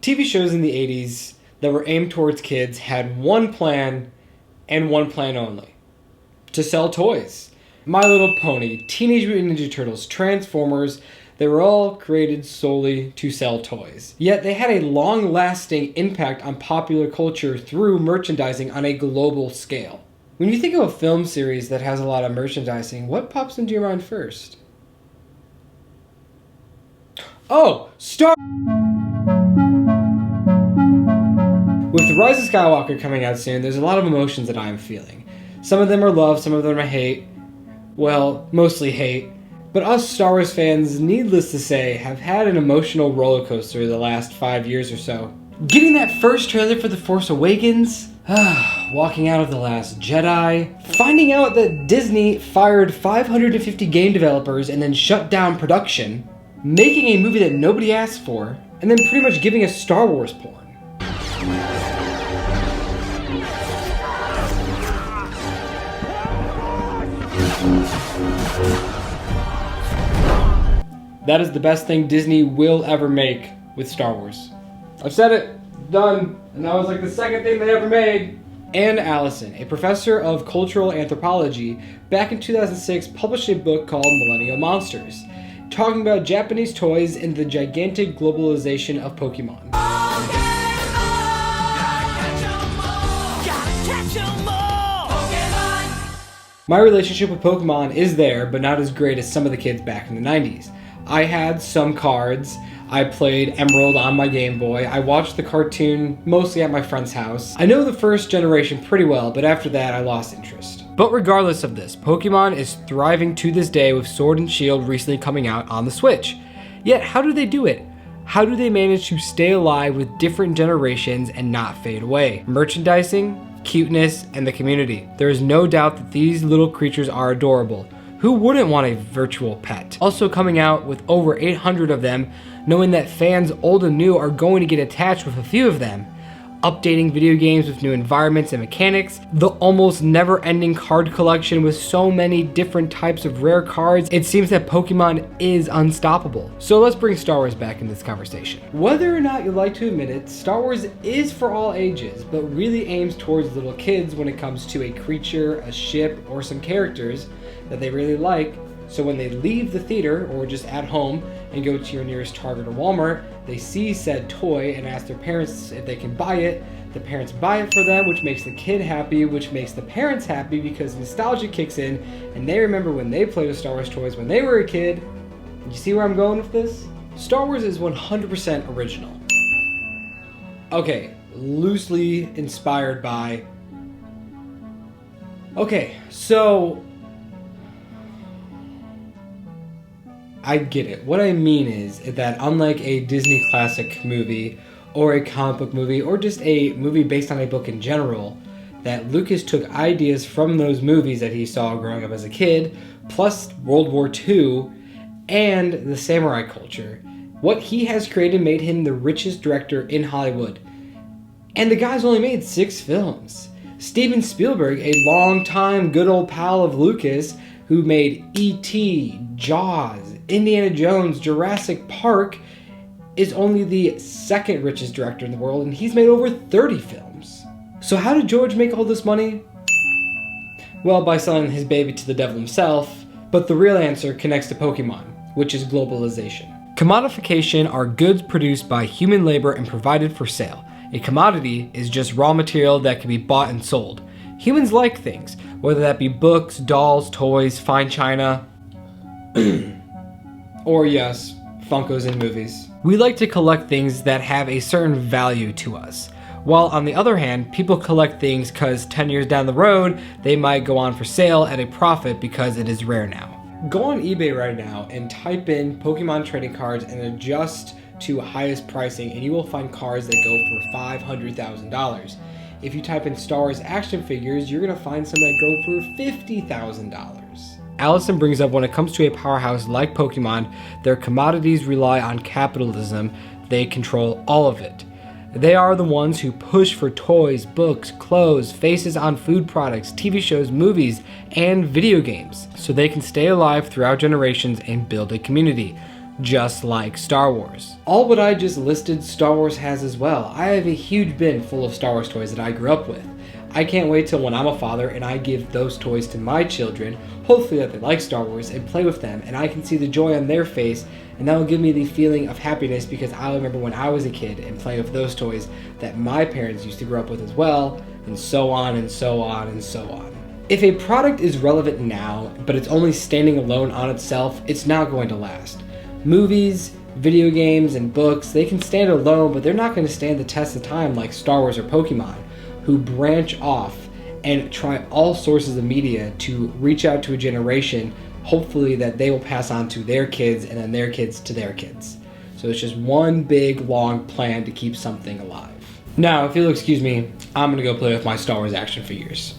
TV shows in the 80s that were aimed towards kids had one plan and one plan only: to sell toys. My Little Pony, Teenage Mutant Ninja Turtles, Transformers, they were all created solely to sell toys. Yet they had a long-lasting impact on popular culture through merchandising on a global scale. When you think of a film series that has a lot of merchandising, what pops into your mind first? Oh, Star... With The Rise of Skywalker coming out soon, there's a lot of emotions that I am feeling. Some of them are love, some of them are hate. Well, mostly hate. But us Star Wars fans, needless to say, have had an emotional roller coaster the last 5 years or so. Getting that first trailer for The Force Awakens, walking out of The Last Jedi, finding out that Disney fired 550 game developers and then shut down production, making a movie that nobody asked for, and then pretty much giving us Star Wars porn. That is the best thing Disney will ever make with Star Wars. I've said it, done, and that was like the second thing they ever made. Anne Allison, a professor of cultural anthropology, back in 2006 published a book called Millennial Monsters, talking about Japanese toys and the gigantic globalization of Pokemon. My relationship with Pokemon is there, but not as great as some of the kids back in the 90s. I had some cards, I played Emerald on my Game Boy, I watched the cartoon mostly at my friend's house. I know the first generation pretty well, but after that I lost interest. But regardless of this, Pokemon is thriving to this day with Sword and Shield recently coming out on the Switch. Yet how do they do it? How do they manage to stay alive with different generations and not fade away? Merchandising, cuteness, and the community. There is no doubt that these little creatures are adorable. Who wouldn't want a virtual pet? Also coming out with over 800 of them, knowing that fans old and new are going to get attached with a few of them. Updating video games with new environments and mechanics, the almost never-ending card collection with so many different types of rare cards, it seems that Pokemon is unstoppable. So let's bring Star Wars back in this conversation. Whether or not you like to admit it, Star Wars is for all ages, but really aims towards little kids when it comes to a creature, a ship, or some characters that they really like, so when they leave the theater or just at home and go to your nearest Target or Walmart, they see said toy and ask their parents if they can buy it. The parents buy it for them, which makes the kid happy, which makes the parents happy because nostalgia kicks in and they remember when they played with Star Wars toys when they were a kid. You see where I'm going with this? Star Wars is 100% original. Okay, loosely inspired by... Okay, so... I get it. What I mean is that unlike a Disney classic movie or a comic book movie or just a movie based on a book in general, that Lucas took ideas from those movies that he saw growing up as a kid, plus World War II and the samurai culture. What he has created made him the richest director in Hollywood. And the guy's only made 6 films. Steven Spielberg, a longtime good old pal of Lucas, who made E.T., Jaws, Indiana Jones, Jurassic Park, is only the second richest director in the world, and he's made over 30 films. So how did George make all this money? Well, by selling his baby to the devil himself, but the real answer connects to Pokemon, which is globalization. Commodification are goods produced by human labor and provided for sale. A commodity is just raw material that can be bought and sold. Humans like things, whether that be books, dolls, toys, fine china, or yes, Funkos in movies. We like to collect things that have a certain value to us. While on the other hand, people collect things because 10 years down the road, they might go on for sale at a profit because it is rare now. Go on eBay right now and type in Pokemon trading cards and adjust to highest pricing and you will find cards that go for $500,000. If you type in Star Wars action figures, you're gonna find some that go for $50,000. Allison brings up when it comes to a powerhouse like Pokemon, their commodities rely on capitalism. They control all of it. They are the ones who push for toys, books, clothes, faces on food products, TV shows, movies, and video games, so they can stay alive throughout generations and build a community. just like Star Wars. All what I just listed, Star Wars has as well. I have a huge bin full of Star Wars toys that I grew up with. I can't wait till when I'm a father and I give those toys to my children, hopefully that they like Star Wars, and play with them, and I can see the joy on their face, and that will give me the feeling of happiness because I'll remember when I was a kid and playing with those toys that my parents used to grow up with as well, and so on and so on and so on. If a product is relevant now, but it's only standing alone on itself, it's not going to last. Movies, video games, and books, they can stand alone, but they're not going to stand the test of time like Star Wars or Pokemon, who branch off and try all sources of media to reach out to a generation, hopefully that they will pass on to their kids and then their kids to their kids. So it's just one big, long plan to keep something alive. Now, if you'll excuse me, I'm going to go play with my Star Wars action figures.